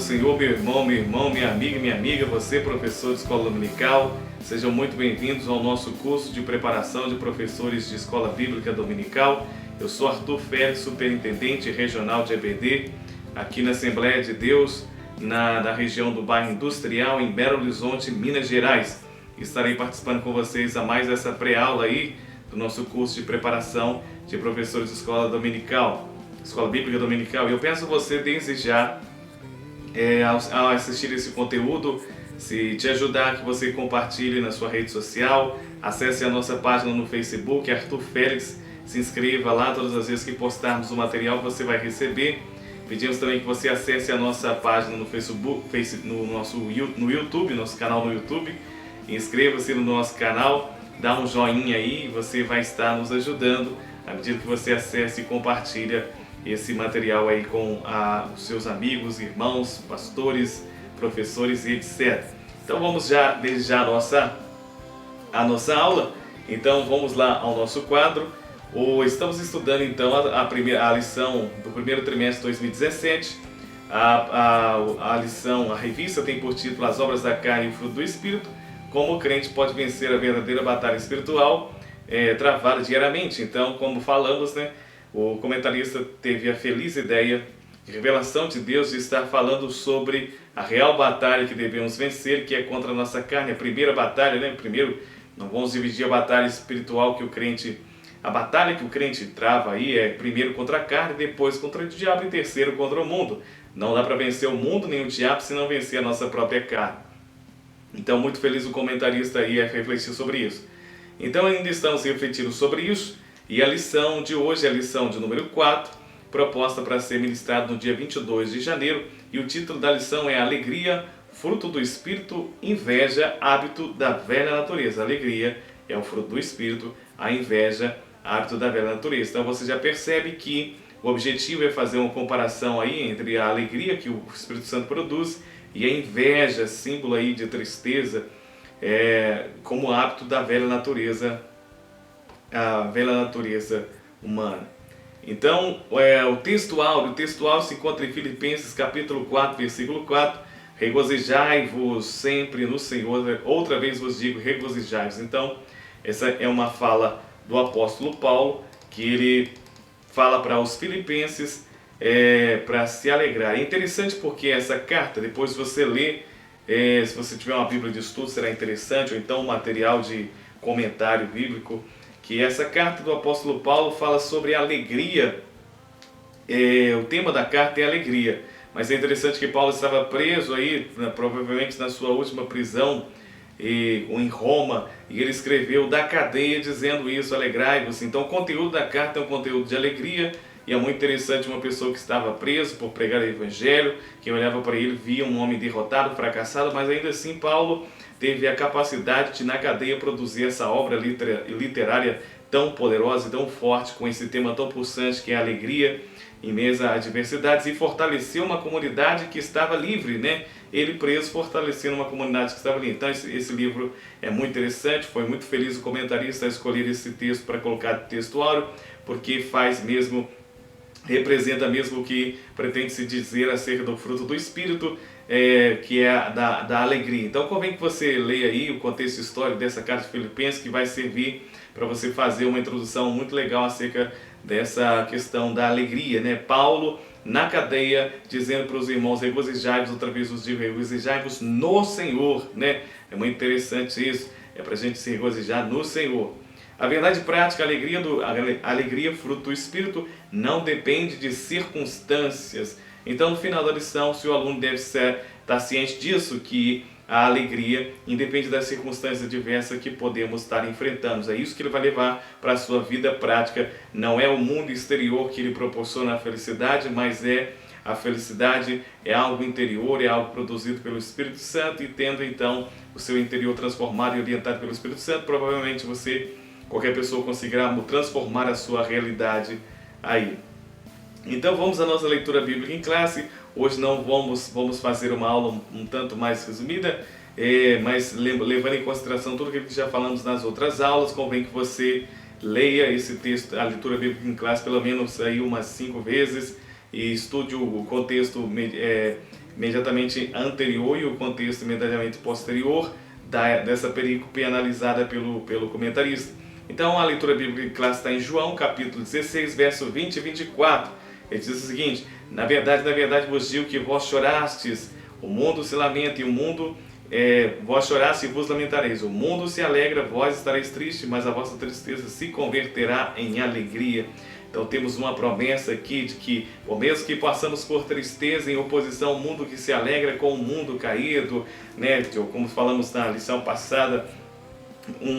Senhor, meu irmão, minha amiga, você, professor de escola dominical, sejam muito bem-vindos ao nosso curso de preparação de professores de escola bíblica dominical. Eu sou Arthur Félix, superintendente regional de EBD, aqui na Assembleia de Deus, na região do bairro Industrial, em Belo Horizonte, Minas Gerais. Estarei participando com vocês a mais essa pré-aula aí do nosso curso de preparação de professores de escola dominical, escola bíblica dominical. E eu peço a você desde já, ao assistir esse conteúdo, se te ajudar, que você compartilhe na sua rede social, acesse a nossa página no Facebook, Arthur Félix, se inscreva lá, todas as vezes que postarmos o material você vai receber. Pedimos também que você acesse a nossa página no Facebook, no YouTube, nosso canal no YouTube, inscreva-se no nosso canal, dá um joinha aí, você vai estar nos ajudando à medida que você acessa e compartilha esse material aí com os seus amigos, irmãos, pastores, professores e etc. Então vamos desde já a nossa aula. Então vamos lá ao nosso quadro. Estamos estudando então a lição do primeiro trimestre de 2017. A revista tem por título As Obras da Carne e o Fruto do Espírito, como o crente pode vencer a verdadeira batalha espiritual travada diariamente. Então, como falamos, o comentarista teve a feliz ideia de revelação de Deus de estar falando sobre a real batalha que devemos vencer, que é contra a nossa carne, a primeira batalha, Primeiro, não vamos dividir a batalha espiritual a batalha que o crente trava aí é primeiro contra a carne, depois contra o diabo e terceiro contra o mundo. Não dá para vencer o mundo nem o diabo se não vencer a nossa própria carne. Então, muito feliz o comentarista aí a refletir sobre isso. Então, ainda estamos refletindo sobre isso. E a lição de hoje é a lição de número 4, proposta para ser ministrada no dia 22 de janeiro. E o título da lição é Alegria, fruto do Espírito, inveja, hábito da velha natureza. Alegria é o fruto do Espírito, a inveja, hábito da velha natureza. Então você já percebe que o objetivo é fazer uma comparação aí entre a alegria que o Espírito Santo produz e a inveja, símbolo aí de tristeza, como hábito da velha natureza, a velha natureza humana. Então, o texto áureo se encontra em Filipenses capítulo 4, versículo 4, regozijai-vos sempre no Senhor, outra vez vos digo, regozijai-vos. Então, essa é uma fala do apóstolo Paulo, que ele fala para os filipenses para se alegrar. É interessante porque essa carta, depois você lê, se você tiver uma Bíblia de estudo, será interessante, ou então um material de comentário bíblico, que essa carta do apóstolo Paulo fala sobre alegria. O tema da carta é alegria, mas é interessante que Paulo estava preso aí, provavelmente na sua última prisão em Roma, e ele escreveu da cadeia dizendo isso, alegrai-vos. Então o conteúdo da carta é um conteúdo de alegria, e é muito interessante uma pessoa que estava preso por pregar o evangelho, quem olhava para ele via um homem derrotado, fracassado, mas ainda assim Paulo teve a capacidade de na cadeia produzir essa obra literária tão poderosa e tão forte, com esse tema tão pulsante que é a alegria em meio a adversidades, e fortaleceu uma comunidade que estava livre, Ele preso, fortalecendo uma comunidade que estava livre. Então esse livro é muito interessante, foi muito feliz o comentarista a escolher esse texto para colocar no texto áureo, porque representa mesmo o que pretende se dizer acerca do fruto do Espírito, que é da alegria. Então convém que você leia aí o contexto histórico dessa carta de Filipenses, que vai servir para você fazer uma introdução muito legal acerca dessa questão da alegria, Paulo na cadeia dizendo para os irmãos, regozijai-vos, outra vez os digo, regozijai-vos no Senhor, É muito interessante isso, é para a gente se regozijar no Senhor. A verdade prática, a alegria fruto do Espírito, não depende de circunstâncias. Então, no final da lição, se o aluno deve estar ciente disso, que a alegria independe das circunstâncias diversas que podemos estar enfrentando. É isso que ele vai levar para a sua vida prática. Não é o mundo exterior que lhe proporciona a felicidade, mas a felicidade é algo interior, é algo produzido pelo Espírito Santo, e tendo então o seu interior transformado e orientado pelo Espírito Santo, provavelmente qualquer pessoa conseguirá transformar a sua realidade aí. Então vamos à nossa leitura bíblica em classe. Hoje não vamos fazer uma aula um tanto mais resumida, mas levando em consideração tudo aquilo que já falamos nas outras aulas, convém que você leia esse texto, a leitura bíblica em classe, pelo menos aí umas 5 vezes, e estude o contexto imediatamente anterior e o contexto imediatamente posterior dessa perícope analisada pelo comentarista. Então a leitura bíblica clássica está em João, capítulo 16, verso 20 e 24. Ele diz o seguinte: na verdade vos digo que vós chorastes, o mundo se lamenta e o mundo, vós chorastes e vos lamentareis. O mundo se alegra, vós estareis tristes, mas a vossa tristeza se converterá em alegria. Então temos uma promessa aqui de que, por mesmo que passamos por tristeza em oposição ao mundo que se alegra com o mundo caído, né? Como falamos na lição passada, um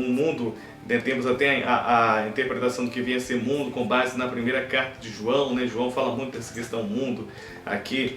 mundo, né? Temos até a interpretação do que vinha a ser mundo com base na primeira carta de João, né? João fala muito dessa questão mundo aqui,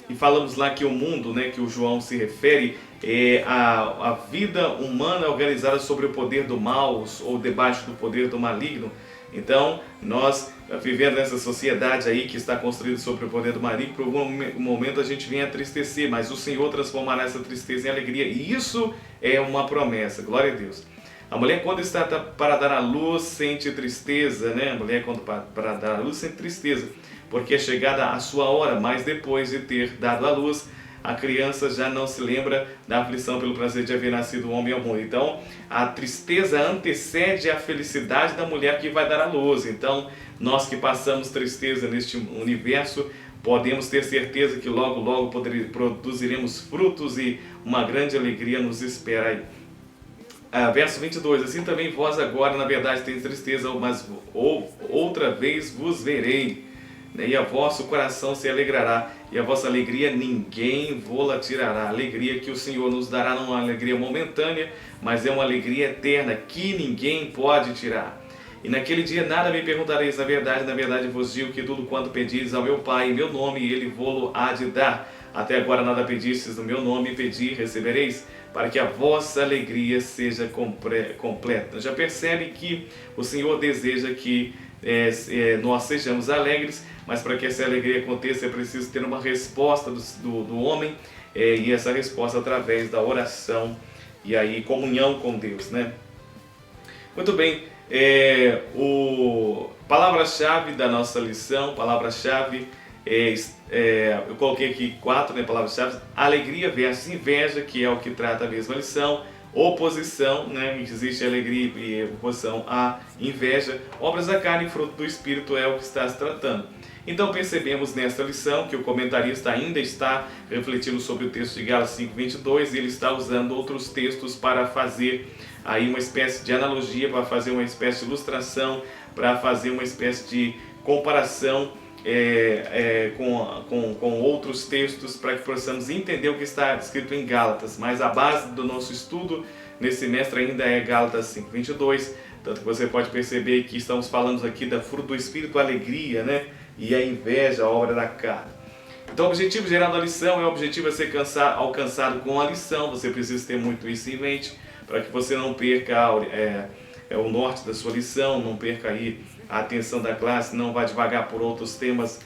e falamos lá que o mundo, né, que o João se refere, é a vida humana organizada sobre o poder do mal ou debaixo do poder do maligno. Então, nós vivendo nessa sociedade aí que está construída sobre o poder do maligno, por algum momento a gente vem a entristecer, mas o Senhor transformará essa tristeza em alegria, e isso é uma promessa, glória a Deus. A mulher, quando está para dar à luz, sente tristeza, né? A mulher, quando para dar à luz, sente tristeza, porque é chegada a sua hora, mas depois de ter dado à luz, a criança já não se lembra da aflição pelo prazer de haver nascido um homem ao mundo. Então, a tristeza antecede a felicidade da mulher que vai dar à luz. Então, nós que passamos tristeza neste universo, podemos ter certeza que logo, logo produziremos frutos e uma grande alegria nos espera aí. Verso 22, assim também vós agora, na verdade, tendes tristeza, mas outra vez vos verei, e a vosso coração se alegrará, e a vossa alegria ninguém vô-la tirará. A alegria que o Senhor nos dará não é uma alegria momentânea, mas é uma alegria eterna, que ninguém pode tirar. E naquele dia nada me perguntareis, na verdade vos digo que tudo quanto pedires ao meu Pai em meu nome, Ele vô-lo há de dar. Até agora nada pedistes no meu nome, pedi e recebereis, para que a vossa alegria seja completa. Já percebe que o Senhor deseja que nós sejamos alegres, mas para que essa alegria aconteça é preciso ter uma resposta do homem, e essa resposta através da oração e aí comunhão com Deus, né? Muito bem, palavra-chave da nossa lição, palavra-chave, eu coloquei aqui 4, né, palavras-chave: alegria versus inveja, que é o que trata a mesma lição. Oposição, né, existe alegria e oposição à inveja. Obras da carne e fruto do Espírito é o que está se tratando. Então percebemos nesta lição que o comentarista ainda está refletindo sobre o texto de Gálatas 5:22, e ele está usando outros textos para fazer aí uma espécie de analogia, para fazer uma espécie de ilustração, para fazer uma espécie de comparação com outros textos, para que possamos entender o que está escrito em Gálatas. Mas a base do nosso estudo nesse semestre ainda é Gálatas 5:22, tanto que você pode perceber que estamos falando aqui da fruto do Espírito, a alegria, né? E a inveja, a obra da carne. Então o objetivo geral da lição é o objetivo a ser alcançado com a lição. Você precisa ter muito isso em mente, para que você não perca o norte da sua lição, não perca aí a atenção da classe, não vá devagar por outros temas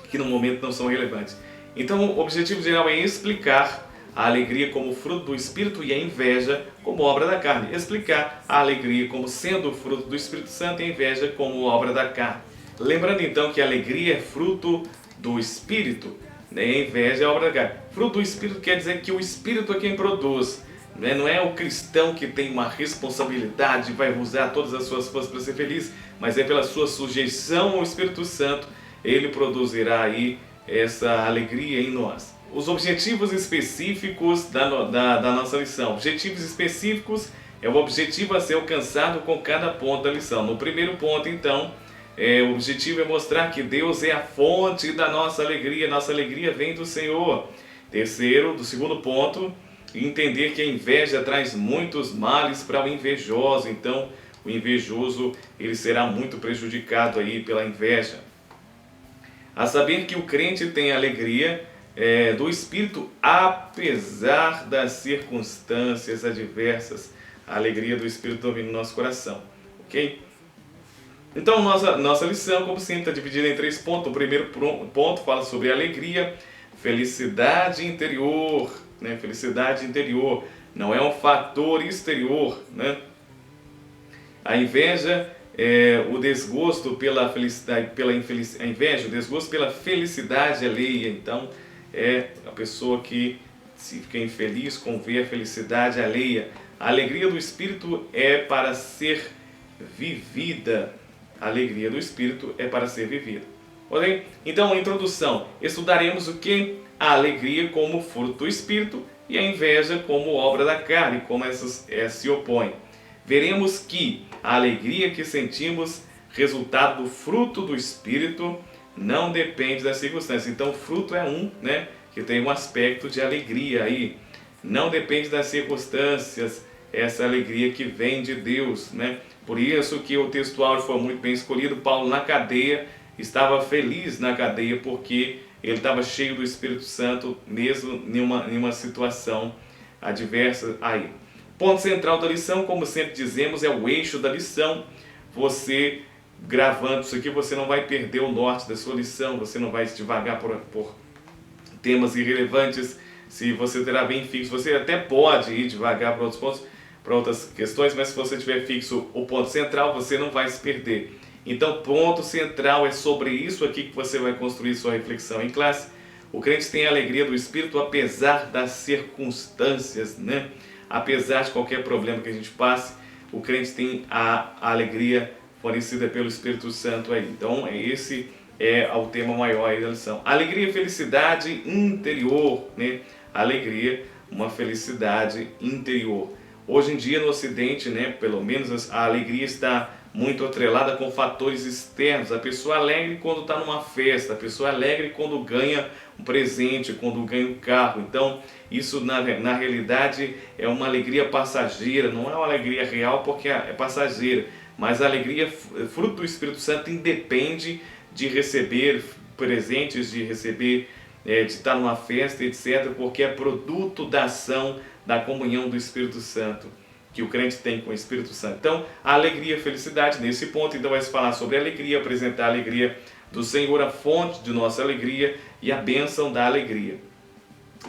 que no momento não são relevantes. Então o objetivo geral é explicar a alegria como fruto do Espírito e a inveja como obra da carne. Explicar a alegria como sendo fruto do Espírito Santo e a inveja como obra da carne. Lembrando então que a alegria é fruto do Espírito, né? E a inveja é obra da carne. Fruto do Espírito quer dizer que o Espírito é quem produz. Não é o cristão que tem uma responsabilidade, vai usar todas as suas forças para ser feliz, mas é pela sua sujeição ao Espírito Santo, ele produzirá aí essa alegria em nós. Os objetivos específicos da nossa lição. Objetivos específicos é o objetivo a ser alcançado com cada ponto da lição. No primeiro ponto, então, o objetivo é mostrar que Deus é a fonte da nossa alegria vem do Senhor. Do segundo ponto, entender que a inveja traz muitos males para o invejoso. Então, o invejoso ele será muito prejudicado aí pela inveja. A saber que o crente tem alegria do Espírito, apesar das circunstâncias adversas. A alegria do Espírito domina o nosso coração, ok? Então, nossa lição, como sempre, está dividida em 3 pontos. O primeiro ponto fala sobre alegria, felicidade interior, né? Felicidade interior não é um fator exterior, né? A inveja o desgosto pela felicidade, a inveja, o desgosto pela felicidade alheia. Então, é a pessoa que se fica infeliz com ver a felicidade alheia. A alegria do Espírito é para ser vivida. A alegria do Espírito é para ser vivida. Ok? Então, a introdução. Estudaremos o que? A alegria como fruto do Espírito e a inveja como obra da carne, como essas se opõem. Veremos que a alegria que sentimos, resultado do fruto do Espírito, não depende das circunstâncias. Então, o fruto é né, que tem um aspecto de alegria aí. Não depende das circunstâncias, essa alegria que vem de Deus, né? Por isso que o textual foi muito bem escolhido. Paulo, na cadeia, estava feliz na cadeia porque ele estava cheio do Espírito Santo, mesmo em uma situação adversa aí. Ponto central da lição, como sempre dizemos, é o eixo da lição. Você, gravando isso aqui, você não vai perder o norte da sua lição, você não vai se devagar por temas irrelevantes. Se você terá bem fixo, você até pode ir devagar para outros pontos, para outras questões, mas se você tiver fixo o ponto central, você não vai se perder. Então, ponto central é sobre isso aqui que você vai construir sua reflexão em classe. O crente tem a alegria do Espírito apesar das circunstâncias, né? Apesar de qualquer problema que a gente passe, o crente tem a alegria fornecida pelo Espírito Santo aí. Então, esse é o tema maior aí da lição. Alegria e felicidade interior, né? Alegria, uma felicidade interior. Hoje em dia no Ocidente, né, pelo menos a alegria está muito atrelada com fatores externos. A pessoa alegre quando está numa festa, a pessoa alegre quando ganha um presente, quando ganha um carro. Então, isso na realidade é uma alegria passageira, não é uma alegria real porque é passageira, mas a alegria fruto do Espírito Santo independe de receber presentes, de receber, de estar numa festa, etc., porque é produto da ação, da comunhão do Espírito Santo, que o crente tem com o Espírito Santo. Então, a alegria e a felicidade, nesse ponto, então vai se falar sobre a alegria, apresentar a alegria do Senhor, a fonte de nossa alegria e a bênção da alegria.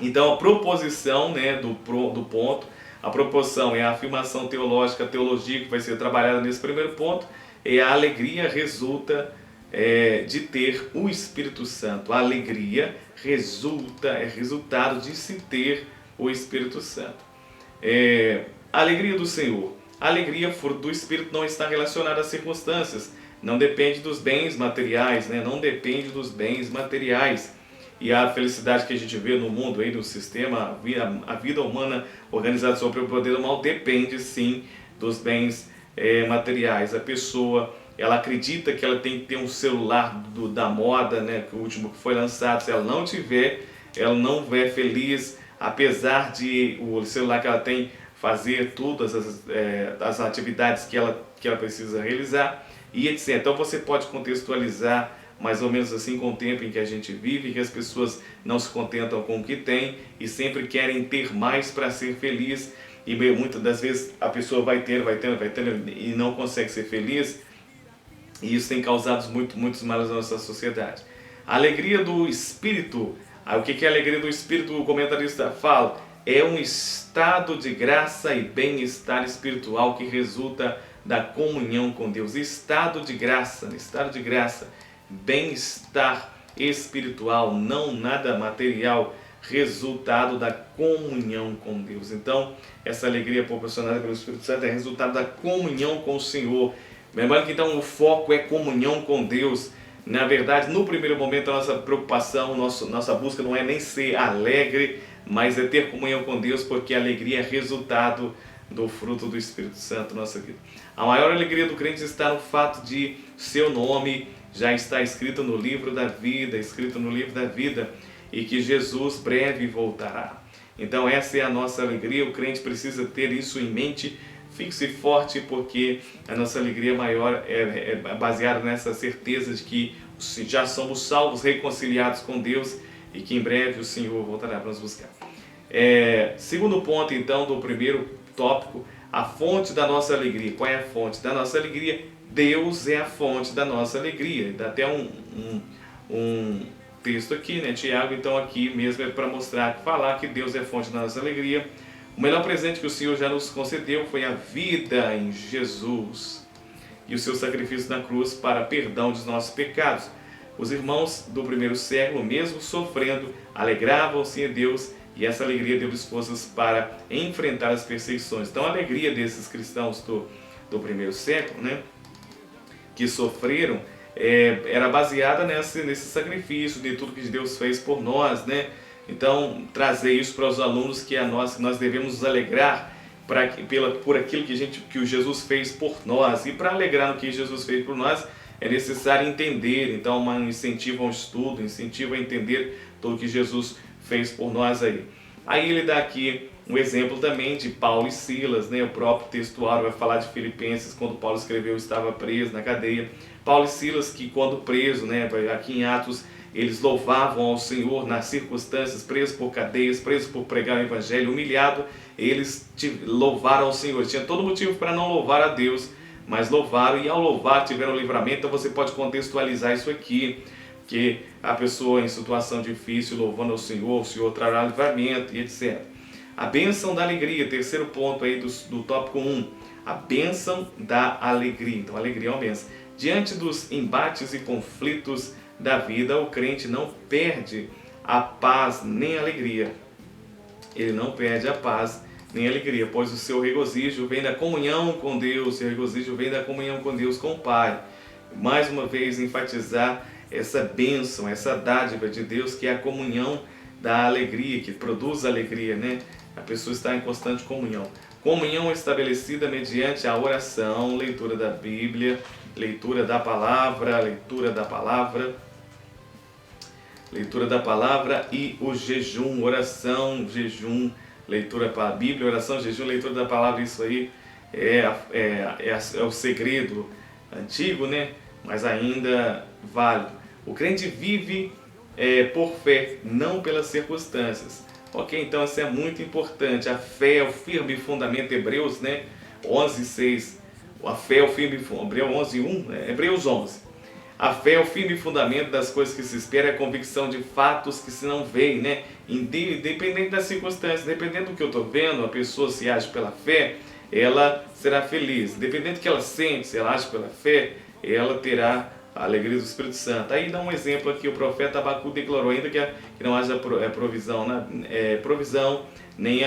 Então, a proposição, né, do ponto, a proposição é a afirmação teológica, a teologia que vai ser trabalhada nesse primeiro ponto, e a alegria resulta de ter o Espírito Santo. A alegria é resultado de se ter o Espírito Santo. A alegria do Senhor. A alegria, fruto do Espírito, não está relacionada às circunstâncias. Não depende dos bens materiais, né? Não depende dos bens materiais. E a felicidade que a gente vê no mundo, aí, no sistema, a vida humana organizada sobre o poder do mal, depende sim dos bens materiais. A pessoa, ela acredita que ela tem que ter um celular da moda, né? O último que foi lançado. Se ela não tiver, ela não é feliz, apesar de o celular que ela tem fazer todas as atividades que ela precisa realizar e etc. Então você pode contextualizar mais ou menos assim com o tempo em que a gente vive, que as pessoas não se contentam com o que tem e sempre querem ter mais para ser feliz, e muitas das vezes a pessoa vai tendo e não consegue ser feliz, e isso tem causado muitos males na nossa sociedade. A alegria do Espírito. O que é a alegria do Espírito? O comentarista fala, é um estado de graça e bem-estar espiritual que resulta da comunhão com Deus. Estado de graça, bem-estar espiritual, não nada material, resultado da comunhão com Deus. Então, essa alegria proporcionada pelo Espírito Santo é resultado da comunhão com o Senhor. Lembrando que então o foco é comunhão com Deus. Na verdade, no primeiro momento, a nossa preocupação, nossa busca não é nem ser alegre, mas é ter comunhão com Deus, porque a alegria é resultado do fruto do Espírito Santo na nossa vida. A maior alegria do crente está no fato de seu nome já está escrito no livro da vida, e que Jesus breve voltará. Então essa é a nossa alegria, o crente precisa ter isso em mente, fixe forte, porque a nossa alegria maior é baseada nessa certeza de que já somos salvos, reconciliados com Deus, e que em breve o Senhor voltará para nos buscar. Segundo ponto, então, do primeiro tópico, a fonte da nossa alegria. Qual é a fonte da nossa alegria? Deus é a fonte da nossa alegria. Dá até um texto aqui, né? Tiago, então aqui mesmo é para falar que Deus é a fonte da nossa alegria. O melhor presente que o Senhor já nos concedeu foi a vida em Jesus. e o seu sacrifício na cruz para perdão dos nossos pecados. Os irmãos do primeiro século, mesmo sofrendo, alegravam-se em Deus, e essa alegria deu-lhes forças para enfrentar as perseguições. Então a alegria desses cristãos do primeiro século, né, que sofreram, era baseada nesse sacrifício, de tudo que Deus fez por nós, né? Então, trazer isso para os alunos, que nós devemos nos alegrar por aquilo que o Jesus fez por nós. E para alegrar no que Jesus fez por nós, é necessário entender. Então, um incentivo ao estudo, incentivo a entender tudo que Jesus fez por nós aí. Aí ele dá aqui um exemplo também de Paulo e Silas, né? O próprio textuário vai falar de Filipenses, quando Paulo escreveu, estava preso na cadeia. Paulo e Silas, que quando preso, né, aqui em Atos, eles louvavam ao Senhor nas circunstâncias, presos por cadeias, presos por pregar o Evangelho, humilhado, eles louvaram ao Senhor. Tinha todo motivo para não louvar a Deus, mas louvaram, e ao louvar tiveram livramento. Então você pode contextualizar isso aqui, que a pessoa em situação difícil louvando ao Senhor, o Senhor trará livramento e etc. A bênção da alegria, terceiro ponto aí do tópico 1, a bênção da alegria. Então, a alegria é uma bênção. Diante dos embates e conflitos da vida, o crente não perde a paz nem a alegria. Ele não perde a paz nem a alegria, pois o seu regozijo vem da comunhão com Deus, o seu regozijo vem da comunhão com Deus, com o Pai. Mais uma vez, enfatizar essa bênção, essa dádiva de Deus, que é a comunhão da alegria, que produz alegria, né? A pessoa está em constante comunhão. Comunhão estabelecida mediante a oração, leitura da Bíblia, leitura da palavra e o jejum, oração, jejum, leitura para a Bíblia, oração, jejum, leitura da palavra. Isso aí é o segredo antigo, né? Mas ainda válido. O crente vive por fé, não pelas circunstâncias. Ok, então isso é muito importante. A fé é o firme fundamento, Hebreus, né? 11:6. A fé é o firme fundamento, Hebreus 11. A fé é o firme fundamento das coisas que se espera, é a convicção de fatos que se não veem, né? Independente das circunstâncias, dependendo do que eu estou vendo, a pessoa se age pela fé, ela será feliz. Dependendo do que ela sente, se ela age pela fé, ela terá a alegria do Espírito Santo. Aí dá um exemplo aqui, o profeta Abacu declarou ainda que não haja provisão, nem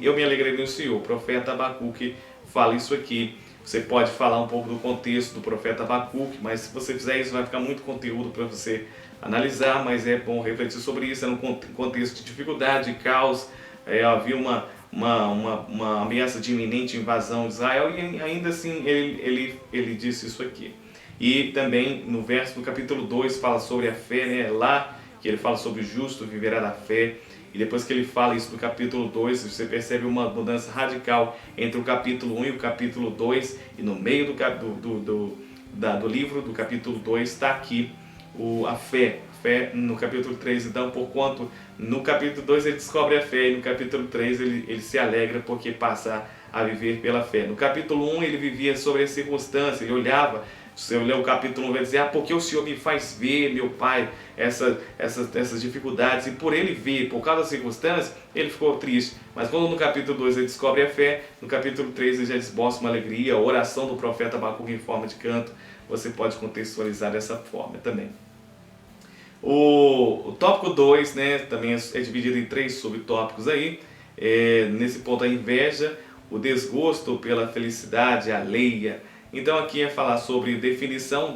eu me alegrei no Senhor. O profeta Abacu que fala isso aqui. Você pode falar um pouco do contexto do profeta Abacuque, mas se você fizer isso vai ficar muito conteúdo para você analisar, mas é bom refletir sobre isso. É num contexto de dificuldade, de caos, havia uma ameaça de iminente invasão de Israel, e ainda assim ele disse isso aqui. E também no verso do capítulo 2 fala sobre a fé, né? Lá que ele fala sobre o justo viverá da fé. E depois que ele fala isso no capítulo 2, você percebe uma mudança radical entre o capítulo 1 e o capítulo 2. E no meio do livro, do capítulo 2, está aqui a fé. Fé no capítulo 3. Então, porquanto no capítulo 2 ele descobre a fé, e no capítulo 3 ele se alegra porque passa a viver pela fé. No capítulo 1 ele vivia sobre as circunstâncias, ele olhava. Se eu ler o capítulo 1, vai dizer, porque o Senhor me faz ver, meu Pai, essas dificuldades. E por ele ver, por causa das circunstâncias, ele ficou triste. Mas quando no capítulo 2 ele descobre a fé, no capítulo 3 ele já esboça uma alegria, a oração do profeta Abacuque em forma de canto. Você pode contextualizar dessa forma também. O tópico 2, né, também é dividido em 3 subtópicos aí. Nesse ponto, a inveja, o desgosto pela felicidade alheia. Então aqui é falar sobre definição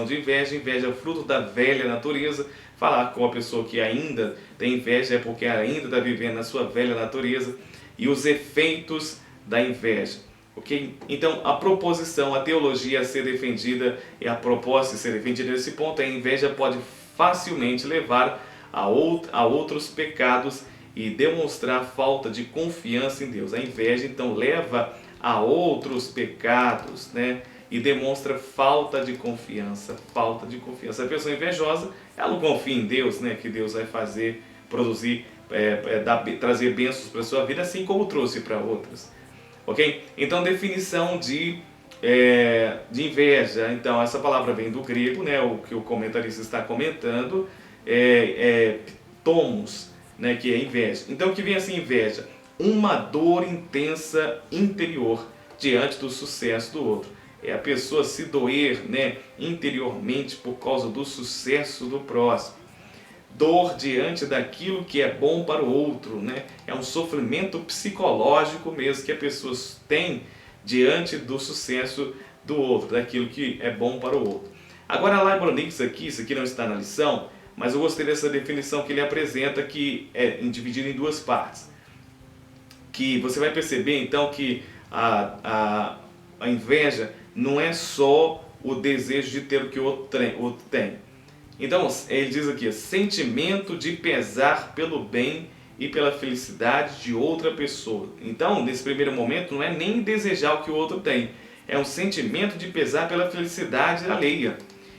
de inveja. Inveja é o fruto da velha natureza. Falar com a pessoa que ainda tem inveja é porque ainda está vivendo na sua velha natureza. E os efeitos da inveja. Okay? Então a proposição, a teologia a ser defendida e a proposta a ser defendida nesse ponto é: a inveja pode facilmente levar a outros pecados e demonstrar falta de confiança em Deus. A inveja então leva a outros pecados, né? E demonstra falta de confiança. A pessoa invejosa, ela não confia em Deus, né? Que Deus vai fazer, produzir, trazer bênçãos para a sua vida, assim como trouxe para outras. Ok? Então, definição de inveja. Então, essa palavra vem do grego, né? O que o comentarista está comentando, tomos, né? Que é inveja. Então, o que vem assim, inveja? Uma dor intensa interior diante do sucesso do outro. é a pessoa se doer, né, interiormente por causa do sucesso do próximo. Dor diante daquilo que é bom para o outro, né? É um sofrimento psicológico mesmo que a pessoa tem diante do sucesso do outro, daquilo que é bom para o outro. Agora lá em Bronix aqui, isso aqui não está na lição, mas eu gostei dessa definição que ele apresenta, que é dividida em duas partes. Que você vai perceber então que a inveja não é só o desejo de ter o que o outro tem. Então ele diz aqui, sentimento de pesar pelo bem e pela felicidade de outra pessoa. Então, nesse primeiro momento, não é nem desejar o que o outro tem, é um sentimento de pesar pela felicidade alheia.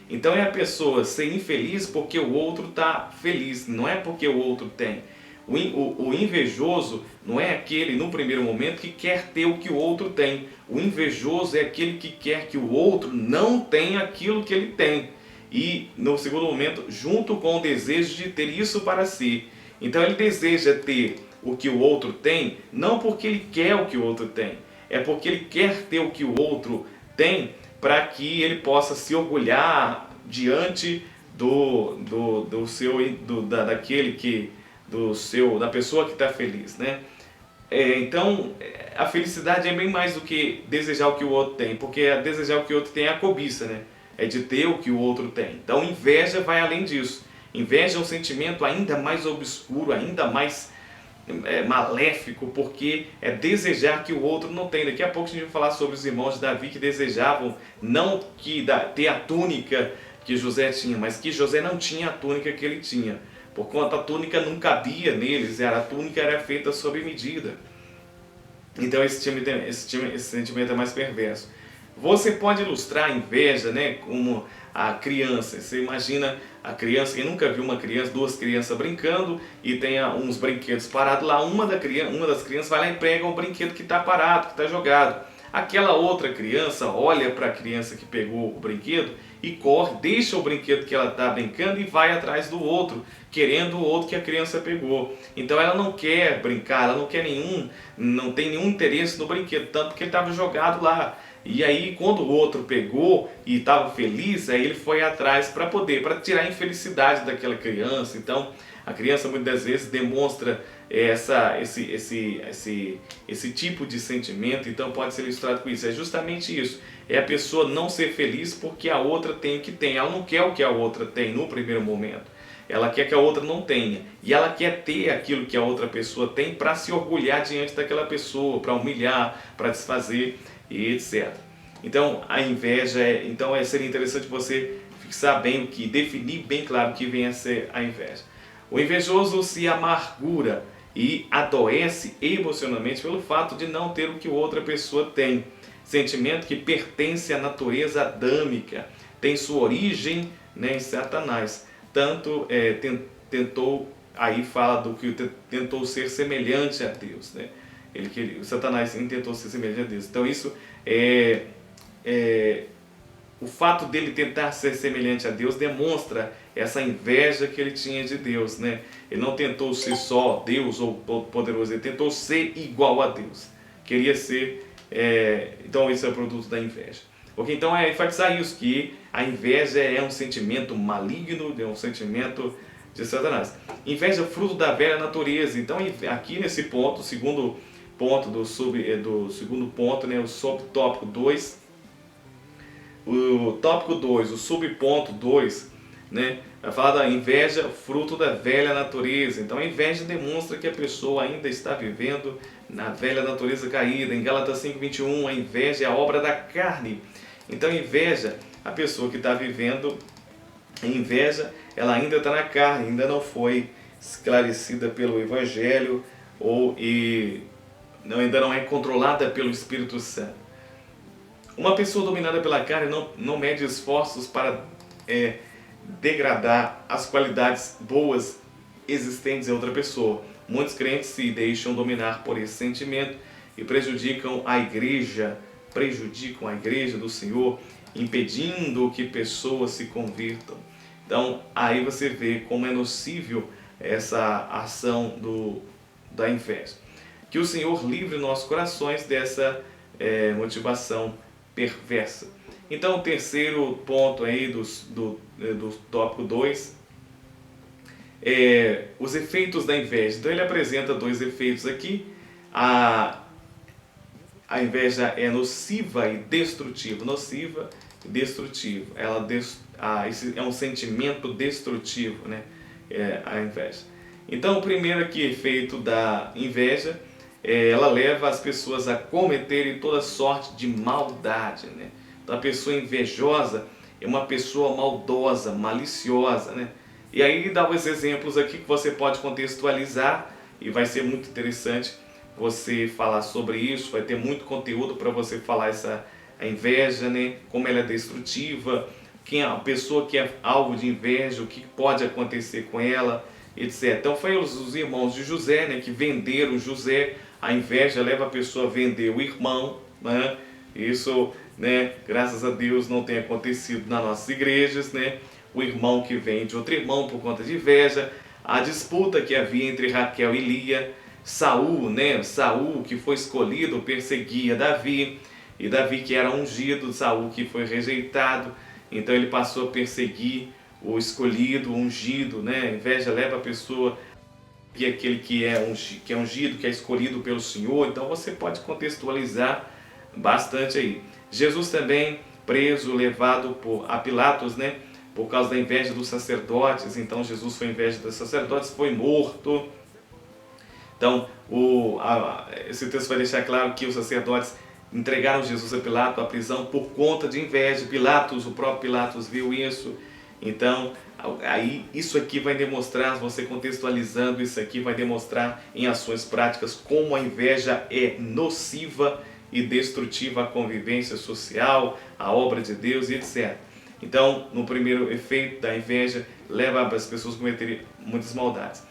Então é a pessoa ser infeliz porque o outro está feliz, não é porque o outro tem. O invejoso não é aquele, no primeiro momento, que quer ter o que o outro tem. O invejoso é aquele que quer que o outro não tenha aquilo que ele tem. E, no segundo momento, junto com o desejo de ter isso para si. Então ele deseja ter o que o outro tem, não porque ele quer o que o outro tem, é porque ele quer ter o que o outro tem para que ele possa se orgulhar diante da pessoa que está feliz, né? Então a felicidade é bem mais do que desejar o que o outro tem, porque desejar o que o outro tem é a cobiça, né? É de ter o que o outro tem. Então inveja vai além disso. Inveja é um sentimento ainda mais obscuro, ainda mais maléfico, porque é desejar que o outro não tem. Daqui a pouco a gente vai falar sobre os irmãos de Davi que desejavam não ter a túnica que José tinha, mas que José não tinha a túnica que ele tinha, por conta a túnica não cabia neles, a túnica era feita sob medida. Então esse sentimento é mais perverso. Você pode ilustrar a inveja, né, como a criança. Você imagina a criança, quem nunca viu uma criança, duas crianças brincando e tem uns brinquedos parados lá, uma das crianças vai lá e pega um brinquedo que está parado, que está jogado. Aquela outra criança olha para a criança que pegou o brinquedo e corre, deixa o brinquedo que ela está brincando e vai atrás do outro, querendo o outro que a criança pegou. Então ela não quer brincar, ela não tem nenhum interesse no brinquedo, tanto que ele estava jogado lá. E aí quando o outro pegou e estava feliz, aí ele foi atrás para tirar a infelicidade daquela criança. Então a criança muitas vezes demonstra esse tipo de sentimento, então pode ser ilustrado com isso. É justamente isso, é a pessoa não ser feliz porque a outra tem o que tem. Ela não quer o que a outra tem no primeiro momento, ela quer que a outra não tenha, e ela quer ter aquilo que a outra pessoa tem para se orgulhar diante daquela pessoa, para humilhar, para desfazer e etc. Então a inveja seria interessante você fixar bem definir bem claro o que vem a ser a inveja. O invejoso se amargura e adoece emocionalmente pelo fato de não ter o que outra pessoa tem. Sentimento que pertence à natureza adâmica, tem sua origem, né, em Satanás. Tanto tentou, aí fala do que tentou ser semelhante a Deus, né? Satanás tentou ser semelhante a Deus. Então isso o fato dele tentar ser semelhante a Deus demonstra essa inveja que ele tinha de Deus, né? Ele não tentou ser só Deus ou poderoso, ele tentou ser igual a Deus. Queria ser, então esse é o produto da inveja. Ok, então é enfatizar isso, que a inveja é um sentimento maligno, é um sentimento de Satanás. Inveja é fruto da velha natureza. Então aqui nesse ponto, segundo ponto do segundo ponto, né, o subtópico 2, o tópico 2, o subponto 2, né, vai falar da inveja, fruto da velha natureza. Então a inveja demonstra que a pessoa ainda está vivendo na velha natureza caída. Em Gálatas 5:21, a inveja é a obra da carne. Então a inveja, a pessoa que está vivendo a inveja, ela ainda está na carne, ainda não foi esclarecida pelo Evangelho ainda não é controlada pelo Espírito Santo. Uma pessoa dominada pela carne não mede esforços para degradar as qualidades boas existentes em outra pessoa. Muitos crentes se deixam dominar por esse sentimento e prejudicam a igreja do Senhor, impedindo que pessoas se convirtam. Então aí você vê como é nocível essa ação da inveja. Que o Senhor livre nossos corações dessa motivação perversa. Então, o terceiro ponto aí do tópico 2 é os efeitos da inveja. Então, ele apresenta dois efeitos aqui. A inveja é nociva e destrutiva. Nociva e destrutiva. Esse é um sentimento destrutivo, né? A inveja. Então, o primeiro aqui, efeito da inveja, ela leva as pessoas a cometerem toda sorte de maldade, né? Então, a pessoa invejosa é uma pessoa maldosa, maliciosa, né? E aí dá os exemplos aqui que você pode contextualizar e vai ser muito interessante você falar sobre isso. Vai ter muito conteúdo para você falar a inveja, né? Como ela é destrutiva, quem é a pessoa que é alvo de inveja, o que pode acontecer com ela, etc. Então foi os irmãos de José, né, que venderam José. A inveja leva a pessoa a vender o irmão, né? Isso, né, graças a Deus não tem acontecido nas nossas igrejas, né? O irmão que vende outro irmão por conta de inveja. A disputa que havia entre Raquel e Lia. Saul, né? Saul que foi escolhido perseguia Davi, e Davi que era ungido, Saul que foi rejeitado, então ele passou a perseguir o escolhido, o ungido, né? A inveja leva a pessoa que é aquele que é ungido, que é escolhido pelo Senhor. Então você pode contextualizar bastante aí. Jesus também preso, levado a Pilatos, né? Por causa da inveja dos sacerdotes. Então Jesus foi inveja dos sacerdotes, foi morto. Então esse texto vai deixar claro que os sacerdotes entregaram Jesus a Pilatos à prisão por conta de inveja. O próprio Pilatos viu isso. Então, aí isso aqui vai demonstrar, você contextualizando isso aqui, vai demonstrar em ações práticas como a inveja é nociva e destrutiva à convivência social, à obra de Deus e etc. Então, no primeiro efeito da inveja, leva as pessoas a cometerem muitas maldades.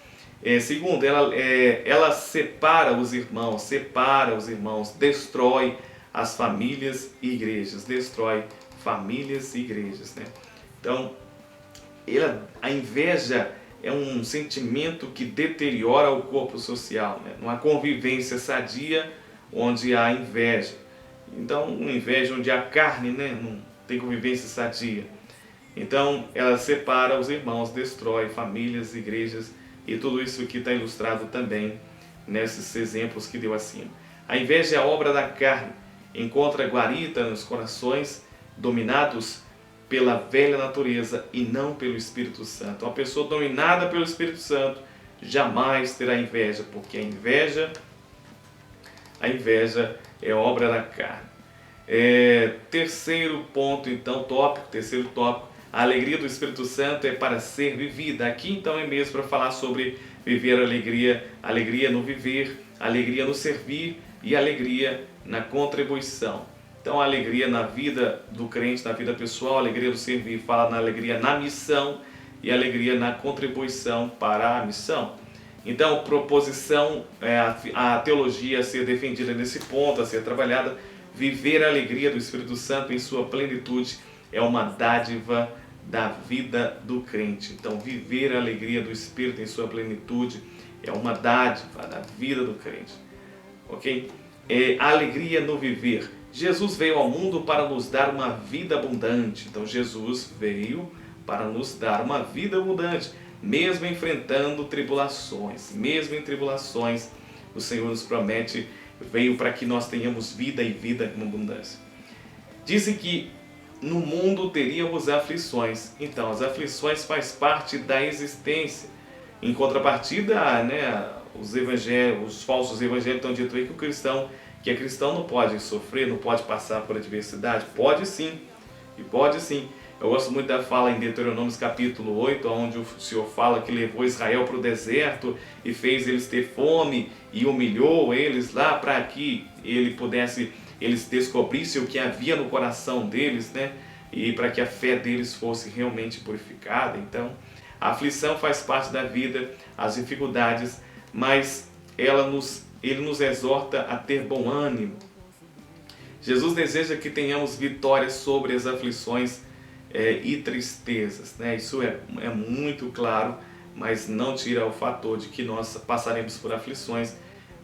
Segundo, ela separa os irmãos, destrói as famílias e igrejas, né? Então, a inveja é um sentimento que deteriora o corpo social, né? Uma convivência sadia onde há inveja. Então, uma inveja onde há carne, né? Não tem convivência sadia. Então, ela separa os irmãos, destrói famílias, igrejas, e tudo isso aqui está ilustrado também nesses exemplos que deu acima. A inveja é a obra da carne, encontra guarita nos corações dominados pela velha natureza e não pelo Espírito Santo. Uma pessoa dominada pelo Espírito Santo jamais terá inveja, porque a inveja é obra da carne. Terceiro tópico, a alegria do Espírito Santo é para ser vivida. Aqui então é mesmo para falar sobre viver alegria no viver, alegria no servir e alegria na contribuição. Então, a alegria na vida do crente, na vida pessoal, a alegria do servir, fala na alegria na missão e alegria na contribuição para a missão. Então, proposição, a teologia a ser defendida nesse ponto, a ser trabalhada, viver a alegria do Espírito Santo em sua plenitude é uma dádiva da vida do crente. Então, viver a alegria do Espírito em sua plenitude é uma dádiva da vida do crente. Ok? A alegria no viver. Jesus veio ao mundo para nos dar uma vida abundante. Então, Jesus veio para nos dar uma vida abundante, mesmo enfrentando tribulações. Mesmo em tribulações, o Senhor nos promete, veio para que nós tenhamos vida e vida com abundância. Disse que no mundo teríamos aflições. Então, as aflições fazem parte da existência. Em contrapartida, né, os falsos evangélicos estão dito aí que é cristão não pode sofrer, não pode passar por adversidade. Pode sim, e pode sim. Eu gosto muito da fala em Deuteronômio capítulo 8, onde o Senhor fala que levou Israel para o deserto e fez eles ter fome e humilhou eles lá para que eles descobrissem o que havia no coração deles, né? E para que a fé deles fosse realmente purificada. Então, a aflição faz parte da vida, as dificuldades, mas ele nos exorta a ter bom ânimo. Jesus deseja que tenhamos vitória sobre as aflições e tristezas, né? Isso é muito claro, mas não tira o fator de que nós passaremos por aflições.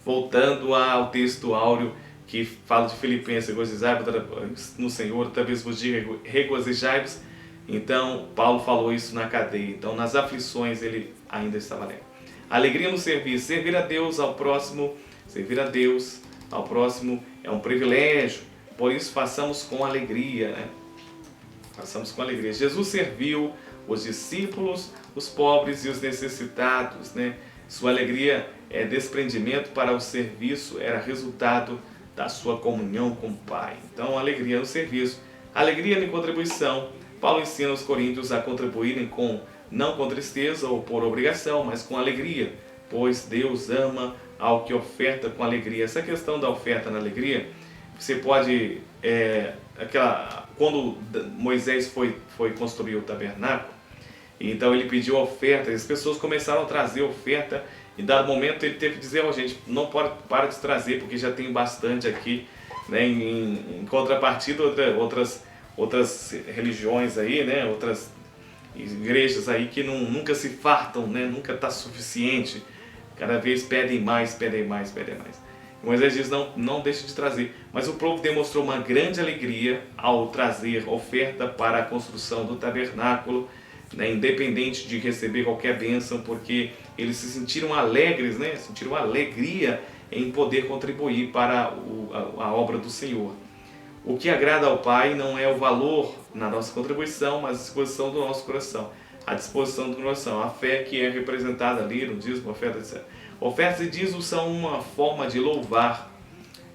Voltando ao texto áureo que fala de Filipenses, regozijai-vos no Senhor, outra vez vos digo, regozijai-vos. Então, Paulo falou isso na cadeia. Então, nas aflições, ele ainda estava alegre. Alegria no serviço, servir a Deus ao próximo, servir a Deus ao próximo é um privilégio, por isso façamos com alegria, né? Façamos com alegria. Jesus serviu os discípulos, os pobres e os necessitados, né? Sua alegria é desprendimento para o serviço, era resultado da sua comunhão com o Pai. Então, alegria no serviço, alegria na contribuição. Paulo ensina os coríntios a contribuírem não com tristeza ou por obrigação, mas com alegria, pois Deus ama ao que oferta com alegria. Essa questão da oferta na alegria, você pode, quando Moisés foi construir o tabernáculo, então ele pediu oferta, e as pessoas começaram a trazer oferta, e dado momento ele teve que dizer, gente, não para de trazer, porque já tem bastante aqui, né? Em contrapartida, outras religiões aí, né? Outras igrejas aí que nunca se fartam, né? Nunca está suficiente, cada vez pedem mais. Moisés diz, não deixe de trazer. Mas o povo demonstrou uma grande alegria ao trazer oferta para a construção do tabernáculo, né, independente de receber qualquer bênção, porque eles se sentiram alegres, né, sentiram alegria em poder contribuir para a obra do Senhor. O que agrada ao Pai não é o valor na nossa contribuição, mas a disposição do nosso coração. A disposição do coração, a fé que é representada ali no dízimo, oferta, etc. Ofertas e dízimos são uma forma de louvar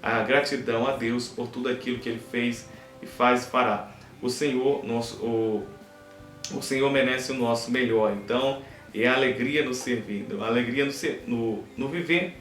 a gratidão a Deus por tudo aquilo que Ele fez e faz e fará. O Senhor merece o nosso melhor. Então, é a alegria no servir, a alegria no viver,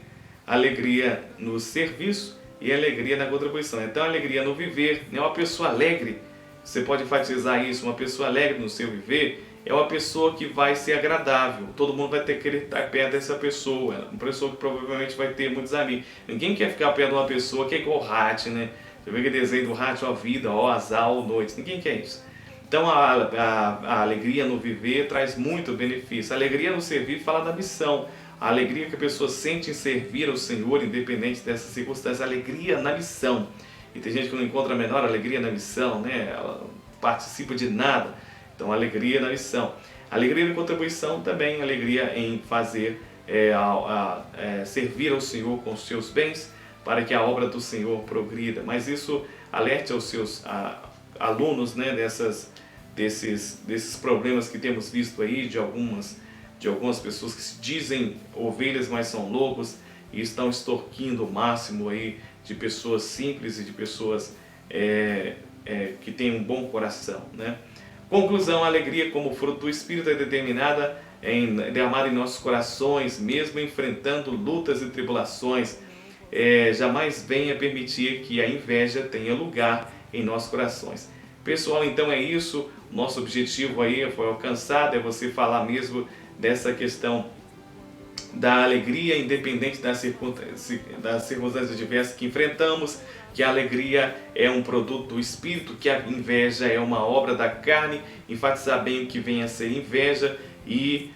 a alegria no serviço e a alegria na contribuição. Então, a alegria no viver é uma pessoa alegre. Você pode enfatizar isso, uma pessoa alegre no seu viver é uma pessoa que vai ser agradável. Todo mundo vai querer estar perto dessa pessoa. Uma pessoa que provavelmente vai ter muitos amigos. Ninguém quer ficar perto de uma pessoa que é igual o Hat, né? Você vê aquele desenho do Hat, ó vida, ó azar, ó noite. Ninguém quer isso. Então a alegria no viver traz muito benefício. A alegria no servir fala da missão. A alegria que a pessoa sente em servir ao Senhor, independente dessas circunstâncias. A alegria na missão. E tem gente que não encontra a menor alegria na missão, né? Ela não participa de nada. Então, alegria na missão. Alegria na contribuição também, alegria em fazer, servir ao Senhor com os seus bens, para que a obra do Senhor progrida. Mas isso alerte aos seus alunos, né, desses problemas que temos visto aí, de algumas pessoas que se dizem ovelhas, mas são lobos, e estão extorquindo o máximo aí de pessoas simples e de pessoas que têm um bom coração, né? Conclusão, a alegria como fruto do Espírito é determinada derramada em nossos corações, mesmo enfrentando lutas e tribulações. Jamais venha permitir que a inveja tenha lugar em nossos corações. Pessoal, então é isso. Nosso objetivo aí foi alcançado, é você falar mesmo dessa questão da alegria, independente das circunstâncias diversas que enfrentamos, que a alegria é um produto do Espírito, que a inveja é uma obra da carne, enfatizar bem o que vem a ser inveja e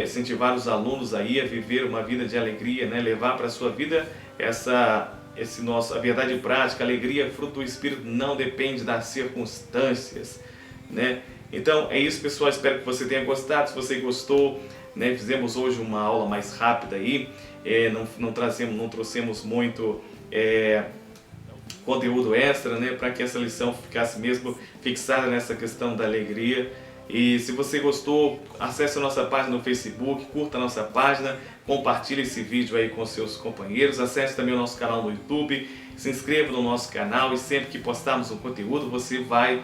incentivar os alunos aí a viver uma vida de alegria, né? Levar para a sua vida a verdade prática. A alegria, fruto do Espírito, não depende das circunstâncias, né? Então é isso, pessoal, espero que você tenha gostado. Se você gostou, né, fizemos hoje uma aula mais rápida aí, não trouxemos muito conteúdo extra, né, para que essa lição ficasse mesmo fixada nessa questão da alegria. E se você gostou, acesse a nossa página no Facebook, curta a nossa página, compartilhe esse vídeo aí com seus companheiros, acesse também o nosso canal no YouTube, se inscreva no nosso canal e sempre que postarmos um conteúdo você vai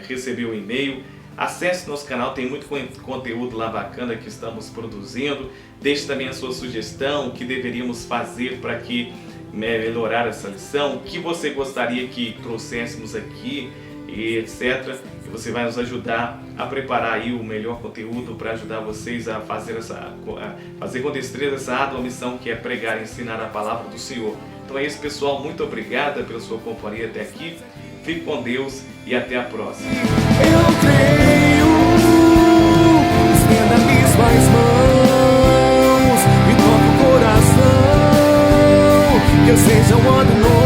receber um e-mail. Acesse nosso canal, tem muito conteúdo lá bacana que estamos produzindo. Deixe também a sua sugestão, o que deveríamos fazer para que melhorar essa lição, o que você gostaria que trouxéssemos aqui, e etc. E você vai nos ajudar a preparar aí o melhor conteúdo para ajudar vocês a fazer com destreza essa árdua missão que é pregar e ensinar a palavra do Senhor. Então é isso, pessoal, muito obrigada pela sua companhia até aqui. Fique com Deus e até a próxima. Eu creio, estenda minhas mãos e toca o coração. seja o ano novo.